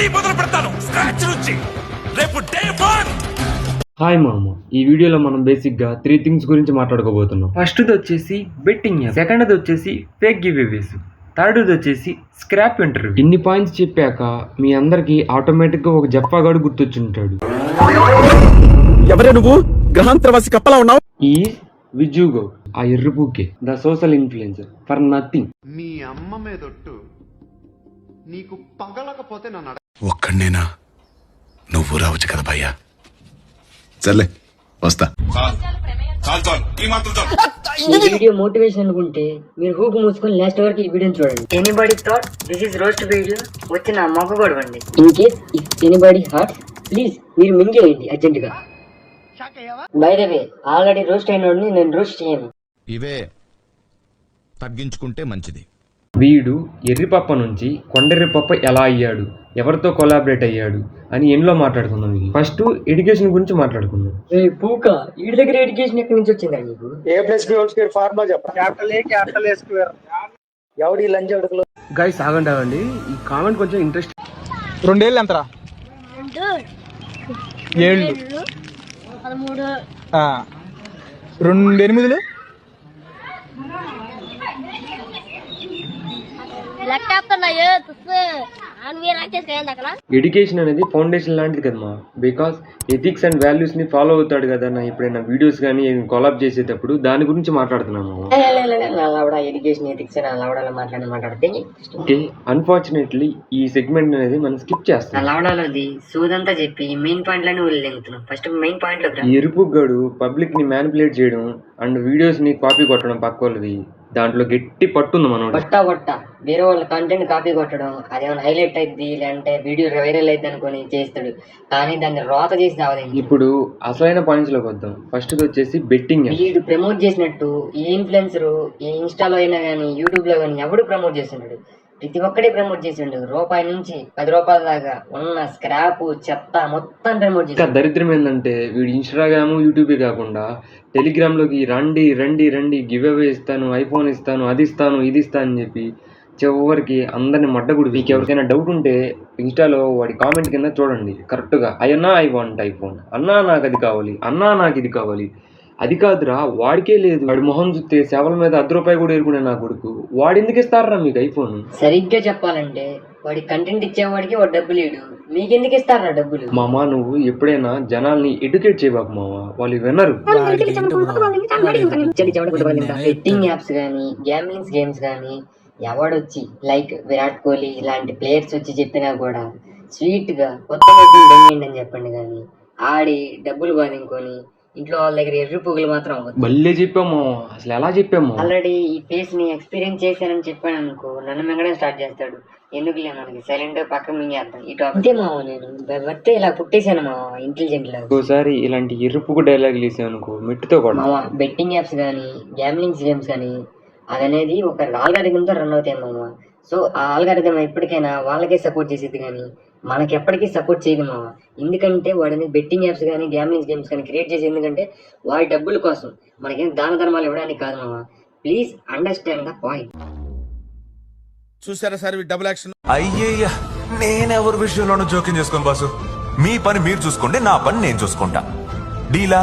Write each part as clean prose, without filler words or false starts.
మళ్ళీ మొదలు పెడతాను స్క్రాచ్ నుంచి రేపు డే 1. హాయ్ మామ, ఈ వీడియోలో మనం బేసిక్గా 3 థింగ్స్ గురించి మాట్లాడుకోబోతున్నాం. ఫస్ట్ది వచ్చేసి బెట్టింగ్ యాప్, సెకండ్ది వచ్చేసి ఫేక్ గివ్అవేస్, థర్డ్ది వచ్చేసి స్క్రాప్ ఇంటర్వ్యూ. ఇన్ని పాయింట్స్ చెప్పాక మీ అందరికి ఆటోమేటిక్గా ఒక జప్పాగాడు గుర్తొచ్చుంటాడు. ఎవరే నువ్వు? గ్రహాంతరవాసి కప్పలా ఉన్నావు. ఈ విజుగో ఆ ఎర్రపూకే the social influencer for nothing. మీ అమ్మ మీదొట్టు నీకు పగలకపోతే నన్ను ఒక్కడనేనా నువ్వు రావచ్చు కదా భయ్యా. సర్లే వస్తా. ఈ వీడియో మోటివేషన్ అనుకుంటే మీరు హూకు మూసుకొని లాస్ట్ వరకు ఈ వీడియోని చూడండి. Anybody thought this is roast video వచ్చి నా మొక్క కొడవండి. In case if anybody hurt please మీరు మింగేయండి అర్జెంట్ గా. By the way already roast అయినోడిని నేను రోస్ట్ చేయను. ఇవే తగ్గించుకుంటే మంచిది. వీడు ఎర్రిపప్ప నుంచి కొండెర్రిపప్ప ఎలా అయ్యాడు, ఎవరితో కొలాబరేట్ అయ్యాడు అని ఎన్నో మాట్లాడుకుందాం. ఫస్ట్ ఎడ్యుకేషన్ గురించి మాట్లాడుకుందాం. పూక వీడి దగ్గర ఎడ్యుకేషన్ ఎక్కడి నుంచి వచ్చిందా నీకు? A+B² ఫార్ములా చెప్పండి. Capital A square. ఎవడి లంచ్ అడుగులో గైస్ ఆగండి, ఈ కామెంట్ కొంచెం ఇంట్రెస్ట్. 2 ఏళ్ళు ఎంతరా? 7 13 2 8 ల్యాప్టాప్ అన్నాయో తుస్సు ఆన్వే రాకేష్ కైందా అక్కడ. ఎడ్యుకేషన్ అనేది ఫౌండేషన్ లాంటిది కదమ్మా. బికాస్ ఎథిక్స్ అండ్ వాల్యూస్ ని ఫాలో అవుతాడు కదా నా ఎప్పుడైనా వీడియోస్ కానీ కొలాబ్ చేసేటప్పుడు దాని గురించి మాట్లాడుతున్నాము. ఎడ్యుకేషన్ ఎథిక్స్ లవడాలో మాట్లాడితే ఓకే, అన్ఫార్చునేట్లీ ఈ సెగ్మెంట్ అనేది మనం స్కిప్ చేస్తాం. లవడాలోది సూదంతా చెప్పి మెయిన్ పాయింట్ లని వెళ్ళింగుతున్నాం. ఫస్ట్ మెయిన్ పాయింట్ లో ఈ ఎరుపుగాడు పబ్లిక్ ని మ్యానిపులేట్ చేయడం అండ్ వీడియోస్ ని కాపీ కొట్టడం పక్క వాళ్ళది, దాంట్లో గట్టి పట్టుంది మనోడు. కొట్ట వేరే వాళ్ళ కంటెంట్ కాపీ కొట్టడం, అదేమైనా హైలైట్ అయింది లేదంటే వీడియో వైరల్ అయింది అనుకుని చేస్తాడు, కానీ దాన్ని రోత చేసి రావలేదు. ఇప్పుడు అసలైన పాయింట్స్ లోకి వద్దాం. ఫస్ట్ వచ్చేసి బెట్టింగ్. వీడు ప్రమోట్ చేసినట్టు ఏ ఇన్ఫ్లుయెన్సర్ ఏ ఇన్స్టాలో అయినా కానీ యూట్యూబ్ లో కానీ ఎవడు ప్రమోట్ చేస్తున్నాడు? ప్రతి ఒక్కడే ప్రమోట్ చేసిండు. రూపాయి నుంచి 10 రూపాయల దాకా ఉన్న స్క్రాప్ చెత్త మొత్తం ప్రమోట్ చేసి. దరిద్రం ఏంటంటే వీడు ఇన్స్టాగ్రామ్ యూట్యూబే కాకుండా టెలిగ్రామ్ లోకి రండి రండి రండి గివ్ అవే ఇస్తాను, ఐఫోన్ ఇస్తాను, అది ఇస్తాను, ఇది ఇస్తాను అని చెప్పి చివరికి అందరిని మడ్డగుడి. మీకు ఎవరికైనా డౌట్ ఉంటే ఇన్స్టాలో వాడి కామెంట్ కింద చూడండి కరెక్ట్గా. అయ్యన్నా ఐ వాంట్ ఐఫోన్, అన్నా నాకు అది కావాలి, అన్నా నాకు ఇది కావాలి. అది కాదురా వాడికే లేదు, వాడి మొహం చూస్తే సేవల మీద ₹10 కూడా ఏరుకునే నా కొడుకు, వాడు ఎందుకు ఇస్తారా మీకు ఐఫోన్? సరిగ్గా చెప్పాలంటే వాడి కంటెంట్ ఇచ్చేవాడికి వాడు డబ్బులు ఇడు, మీకెందుకు ఇస్తారా డబ్బులు? మామ నువ్వు ఎప్పుడైనా జనాల్ని ఎడ్యుకేట్ చేయబాకు మామ, వాళ్ళు వినరు. బెట్టింగ్ యాప్స్ కానీ గ్యామ్లింగ్స్ గేమ్స్ కానీ ఎవడొచ్చి లైక్ విరాట్ కోహ్లీ ఇలాంటి ప్లేయర్స్ వచ్చి చెప్పినా కూడా స్వీట్ గా కొత్త బెట్టింగ్ అని చెప్పండి, కానీ ఆడి డబ్బులు బాధించుకొని ఇంట్లో వాళ్ళ దగ్గర ఎర్రి పువ్వులు మాత్రం బల్లే చెప్పాము. అసలు ఎలా చెప్పాము? ఆల్రెడీ ఈ ఫేస్ ని ఎక్స్పీరియన్స్ చేశానని చెప్పాను అనుకో, నన్ను మింగడం స్టార్ట్ చేస్తాడు. ఎందుకులే మనకి సైలెంట్ పక్క మింగేద్దాం ఈ టాపిక్. అంతే మావ, నేను బర్తే ఇలా పుట్టేశాను మావ, ఇంటెలిజెంట్ లాగా. ఒకసారి ఇలాంటి ఎరుపుకు డైలాగ్ వేసావు అనుకో మెట్టుతో కూడా. మావ బెట్టింగ్ యాప్స్ కానీ గ్యామ్లింగ్స్ గేమ్స్ కానీ అదనేది ఒక ఆల్గారిథంతో రన్ అవుతాయి మామ. సో ఆ ఆల్గారిథం ఎప్పటికైనా వాళ్ళకే సపోర్ట్ చేసేది కానీ మనకి ఎప్పటికీ సపోర్ట్ చేయదు మామ. ఎందుకంటే వాడిని బెట్టింగ్ యాప్స్ కానీ గ్యామ్లింగ్స్ గేమ్స్ కానీ క్రియేట్ చేసి, ఎందుకంటే వాడి డబ్బుల కోసం, మనకేం దాన ధర్మాలు ఇవ్వడానికి కాదు మామ. Please understand the point. చూసారా సార్ డబుల్ యాక్షన్? అయ్యయ్యా, నేనెవరి విషయంలోనూ జోక్యం చేసుకోను బాసు. మీ పని మీరు చూసుకోండి, నా పని నేను చూసుకుంటా. డీలా.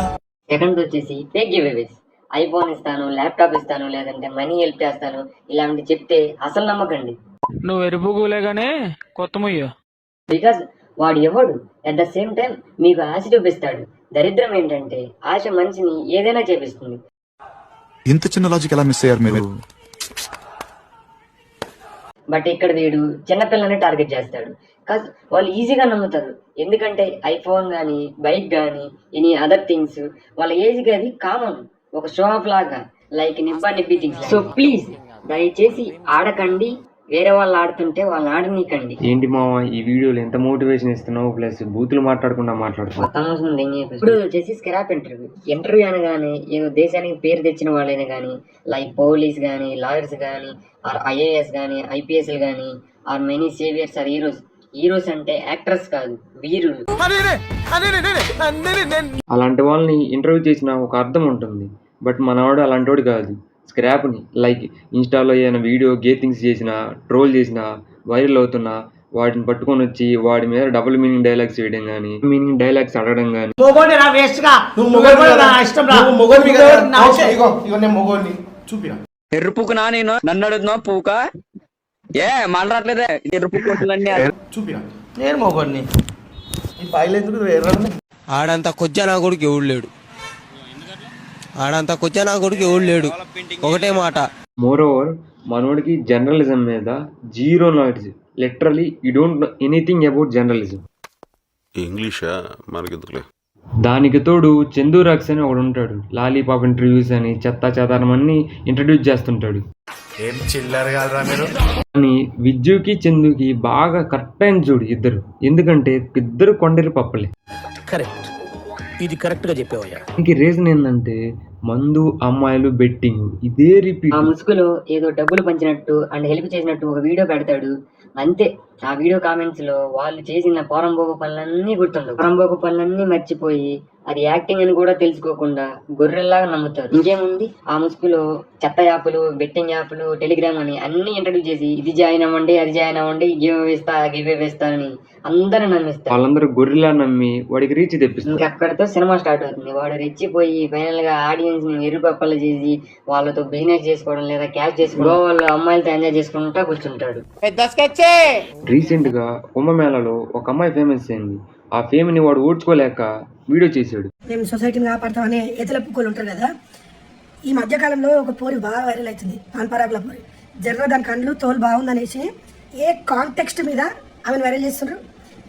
సెకండ్ వచ్చేసి ఫేక్ గివ్అవేస్. ఐఫోన్ ఇస్తాను, ల్యాప్టాప్ ఇస్తాను, లేదంటే మనీ హెల్ప్ చేస్తాను ఇలాంటి చెప్తే అసలు నమ్మకండి. నువ్వు ఎరుపుగులేగానే కొత్త ముయ్యో. బికాస్ వాడు ఎవడు అట్ ద సేమ్ టైం మీకు ఆశ చూపిస్తాడు. దరిద్రం ఏంటంటే ఆశ మనిషిని ఏదైనా చేపిస్తుంది. ఇంత చిన్న లాజిక్ ఎలా మిస్ అయ్యారు మీరు? బట్ ఇక్కడ వీడు చిన్నపిల్లని టార్గెట్ చేస్తాడు. కాదు వాళ్ళు ఈజీగా నమ్ముతారు, ఎందుకంటే ఐఫోన్ కానీ బైక్ కానీ ఎనీ అదర్ థింగ్స్ వాళ్ళ ఏజ్కి అది కామన్, ఒక షో ఆఫ్ లాగా, like nibbi things. So please దయచేసి ఆడకండి, వేరే వాళ్ళు ఆడుతుంటే వాళ్ళు ఆడనీకండి. ఏంటి మామ ఈ వీడియోలో ఎంత మోటివేషన్ ఇస్తున్నావు, ప్లస్ బూతులు మాట్లాడకుండా మాట్లాడుతున్నావు. ఇప్పుడు వచ్చేసి స్క్రాప్ ఇంటర్వ్యూ అనగానే ఏదో దేశానికి పేరు తెచ్చిన వాళ్ళైనా కానీ, లైక్ పోలీస్ కానీ, లాయర్స్ కానీ, ఆర్ IAS కానీ, IPSలు కానీ, or many saviours are heroes. Heroes అంటే యాక్టర్స్ కాదు, వీరులు. అలాంటి వాళ్ళని ఇంటర్వ్యూ చేసిన ఒక అర్థం ఉంటుంది. బట్ మనవాడు అలాంటి కాదు. స్క్రాప్ని లైక్ ఇన్స్టాలో ఏదైనా వీడియో గే థింగ్స్ చేసినా, ట్రోల్ చేసినా, వైరల్ అవుతున్నా వాటిని పట్టుకొని వచ్చి వాడి మీద డబుల్ మీనింగ్ డైలాగ్స్ వేయడం కానీ మీనింగ్ డైలాగ్స్ అడగడం కానీ ఎర్ర పూకునా నేను నన్ను అడుగుతున్నావు పూక ఏ మాట్లాడలేదే ఎర్ర పూకు చూపిరా నేను మొగోడిని ఈ ఫైల్ ఎందుకు ఎర్రని ఆడంతా కొచ్చా నా కొడుకు ఎవడు లేడు ఆడంతా కొచ్చా నా కొడుకు ఎవడు లేడు ఒకటే మాట. మోర్ ఓవర్ మనోడికి జర్నలిజం మీద zero knowledge. Literally you don't know anything about journalism. ఇంగ్లీషా మనకెందుకులే. దానికి తోడు చందు రాక్స్ అని ఒకడు ఉంటాడు. లాలీపాప్ ఇంటర్వ్యూస్ అని చెత్తా చెదారం అన్ని ఇంట్రడ్యూస్ చేస్తుంటాడు. ఏం చిల్లర కాదురా మీరు. కానీ విజ్జుకి చందుకి బాగా కరెక్ట్ అయిన చూడు ఇద్దరు. ఎందుకంటే ఇద్దరు కొండలు పప్పలే. కరెక్ట్, ఇది కరెక్ట్ గా చెప్పావయ్యా. దీనికి రీజన్ ఏంటంటే మందు, అమ్మాయిలు, బెట్టింగ్ ఇదే రిపీట్. ఆ ముసుగులో ఏదో డబ్బులు పంచినట్టు అండ్ హెల్ప్ చేసినట్టు ఒక వీడియో పెడతాడు అంతే. ఆ వీడియో కామెంట్స్ లో వాళ్ళు చేసిన పోరంబోకు పనులన్నీ గుర్తుండవు. పోరంబోకు పనులన్నీ మర్చిపోయి అది యాక్టింగ్ అని కూడా తెలుసుకోకుండా గొర్రెల్లాగా నమ్ముతారు. ఇంకేముంది, ఆ ముసుగులో చెత్త యాప్లు, బెట్టింగ్ యాప్లు, టెలిగ్రామ్ అని అన్ని ఇంట్రడ్యూస్ చేసి ఇది జాయిన్ అవ్వండి, అది జాయిన్ అవ్వండి, గివ్ వేస్తా అని అందరూ నమ్మిస్తారు. వాళ్ళందరూ గొర్రెలా నమ్మి వాడికి రీచ్ తెప్పిస్తారు. ఇంకక్కడితో సినిమా స్టార్ట్ అవుతుంది. వాడు రెచ్చిపోయి ఫైనల్ గా ఆడియన్స్ ని ఎరుపప్పలు చేసి వాళ్ళతో బిజినెస్ చేసుకోవడం లేదా క్యాష్ చేసుకోవడం, వాళ్ళు అమ్మాయిలతో ఎంజాయ్ చేసుకుంటా కూర్చుంటాడు. రీసెంట్ గా కుంభమేళలో ఒక అమ్మాయి ఫేమస్ అయింది. ఆ ఫేమ్ ని వాడు ఓడ్చుకోలేక వీడియో చేశాడు. మేము సొసైటీని కాపాడుతామనే ఎతల పుక్కులు ఉంటారు కదా. ఈ మధ్యకాలంలో ఒక పోరి బాగా వైరల్ అవుతుంది, పాన్పరాకుల పోరి. జర్ర దాని కళ్ళు తోలు బాగుందనేసి ఏ కాంటెక్స్ట్ మీద ఆమెను వైరల్ చేస్తున్నారు.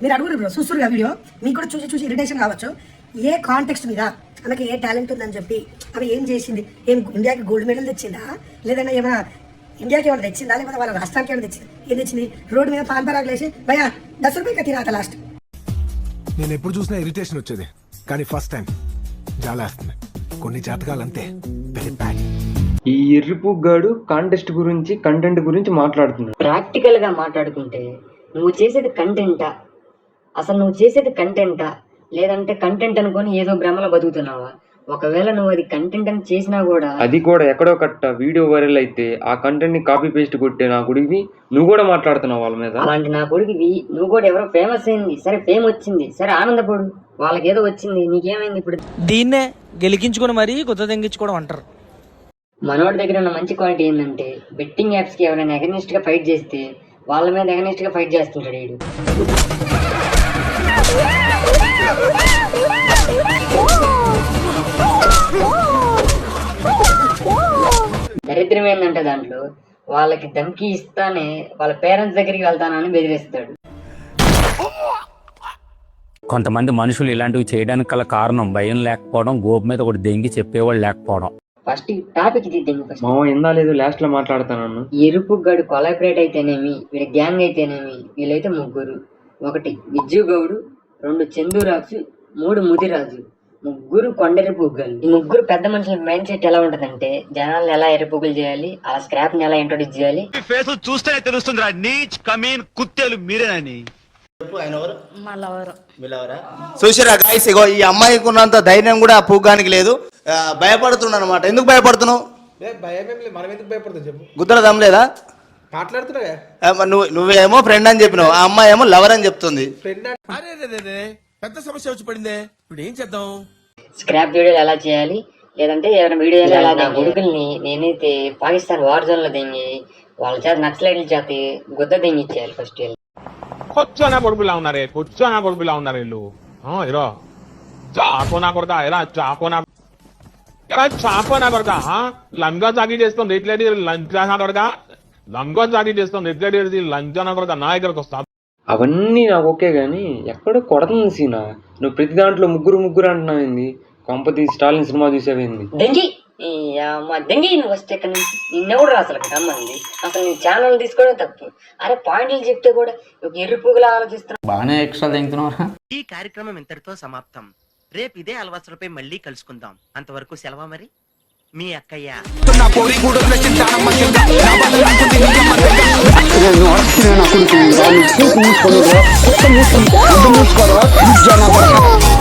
మీరు అడుగురు బ్రో, చూస్తున్నారు వీడియో, మీకు కూడా చూసి ఇరిటేషన్ కావచ్చు. ఏ కాంటెక్స్ట్ మీద ఆమెకి ఏ టాలెంట్ ఉందని చెప్పి ఆమె ఏం చేసింది, ఏం ఇండియాకి గోల్డ్ మెడల్ తెచ్చిందా, లేదన్నా ఏమైనా ఇండియాకి ఏమైనా తెచ్చిందా, లేకపోతే వాళ్ళ రాష్ట్రానికి ఏమైనా తెచ్చింది, ఏం తెచ్చింది? రోడ్డు మీద పాన్పరాకులు వేసి భయ 10 రూపాయలు కట్టిరాత లాస్ట్. నేను ఎప్పుడు చూసినా ఇరిటేషన్ వచ్చేది, కానీ ఫస్ట్ టైం జాలేస్తుంది. కొన్ని జాతకాలు అంతే. ఈ ఎర్రిపుగ్గాడు కాంటెస్ట్ గురించి, కంటెంట్ గురించి మాట్లాడుతున్నాడు. ప్రాక్టికల్ గా మాట్లాడుకుంటే నువ్వు చేసేది కంటెంటా, అసలు నువ్వు చేసేది కంటెంటా, లేదంటే కంటెంట్ అనుకొని ఏదో భ్రమలో బతుకుతున్నావా? ఒకవేళ నువ్వు అది కంటెంట్ అని చేసినా కూడా, అది కూడా ఎక్కడో కట్ట వీడియో వైరల్ అయితే ఆ కంటెంట్ ని కాపీ పేస్ట్ కొట్టే నా కొడుకువి నువ్వు కూడా మాట్లాడుతున్నావు వాళ్ళ మీద. అలాంటి నా కొడుకువి నువ్వు కూడా ఎవరో ఫేమస్ అయింది, సరే ఫేమ్ వచ్చింది, సరే ఆనందపడు, వాళ్ళకి ఏదో వచ్చింది, నీకేమైంది ఇప్పుడు? దీన్నే గెలికించుకొని మరీ కొత్త తెంగించుకోవడం అంటారు. మనోడి దగ్గర ఉన్న మంచి క్వాలిటీ ఏంటంటే బెట్టింగ్ యాప్స్ కి ఎవరైనా ఎగనిస్ట్ గా ఫైట్ చేస్తే వాళ్ళ మీద ఎగనిస్ట్ గా ఫైట్ చేస్తుంటాడు వీడు. దరిద్రం ఏంటంటే దాంట్లో వాళ్ళకి ధమ్కి ఇస్తానే వాళ్ళ పేరెంట్స్ దగ్గరికి వెళ్తానని బెదిరిస్తాడు. కొంతమంది మనుషులు ఇలాంటివి చేయడానికి గల కారణం భయం లేకపోవడం, గోపు మీద ఒకటి దెంగి చెప్పేవాళ్ళు లేకపోవడం. First topic దిద్దండి. ఫస్ట్ మామ ఎందా లేదు లాస్ట్ లో మాట్లాడతాను. ఎరుపు గడు కొలాబరేట్ అయితేనేమి, వీడి గ్యాంగ్ అయితేనేమి, వీళ్ళైతే 3. 1 విజ్జు గౌడు, 2 చందు రాజు, 3 ముదిరాజు, 3 కొండెరుపు ఉగ్గలు. ఈ 3 పెద్ద మనుషుల మైండ్ సెట్ ఎలా ఉంటదంటే జనాలను ఎలా ఎరుపుగులు చేయాలి, ఆ స్క్రాప్ ని ఎలా ఇంట్రొడ్యూస్ చేయాలి. ఫేస్ చూస్తేనే తెలుస్తుందిరా, నీచ్ కమీన్ కుత్తేలు మీరేనని. చూసారా గాయస్, ఇగో ఈ అమ్మాయికి ఉన్నంత ధైర్యం కూడా ఆ పూగానికి లేదు. భయపడుతున్నాడు అనమాట. ఎందుకు భయపడుతున్నావు? గుద్దల దమ్ లేదా? నువ్వేమో ఫ్రెండ్ అని చెప్పినావు, ఆ అమ్మాయి ఏమో లవర్ అని చెప్తుంది. పెద్ద సమస్య వచ్చి పడిందే, ఇప్పుడు ఏం చేద్దాం? స్క్రాప్ వీడియోలు ఎలా చేయాలి, లేదంటే ఏమైనా వీడియోలు ఎలా కొడుకుల్ని నేనైతే పాకిస్తాన్ వార్ జోన్ లో దింగి వాళ్ళ చేత నక్సలైట్ల చేత గుద్ద దింగిచ్చేయాలి. ఫస్ట్ కొచ్చోనా కొడుకులా ఉన్నారే, కొచ్చోనా కొడుకులా ఉన్నారు వీళ్ళు. ఇరో చాకోనా కొడతా, ఎరా చాకోనా కొడతా, లంగా జాగి చేస్తాం రేట్లేడి లంచా కొడతా, లంగా జాగి చేస్తాం రేట్లేడి లంచా కొడతా, నా దగ్గరకు వస్తా. అవన్నీ నాకు ఓకే గానీ ఎక్కడో కొడుతుంది సీనా. నువ్వు ప్రతి దాంట్లో ముగ్గురు అంటున్నావు ఏంది? కొంపతి స్టాలిన్ సినిమా చూసేవేంది? దెంగి దెంగి నువ్వు వస్తే ఎక్కడి నుంచి నిన్నెవడు రా అసలు రమ్మంది? అసలు నీ ఛానల్ తీసుకోవడం తప్పు. అరే పాయింట్లు చెప్తే కూడా ఒక ఎర్రిపుగులా ఆలోచిస్తున్నావు. బాగానే ఎక్స్ట్రా తింటున్నావు. ఈ కార్యక్రమం ఇంతటితో సమాప్తం. రేపు ఇదే అలవాసులపై మళ్ళీ కలుసుకుందాం. అంతవరకు సెలవా మరి. మీ అక్కయ్య.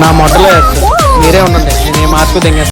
నా మొదలు మీరే ఉండండి, నేను ఏ మార్కు తెంగేస్తాను.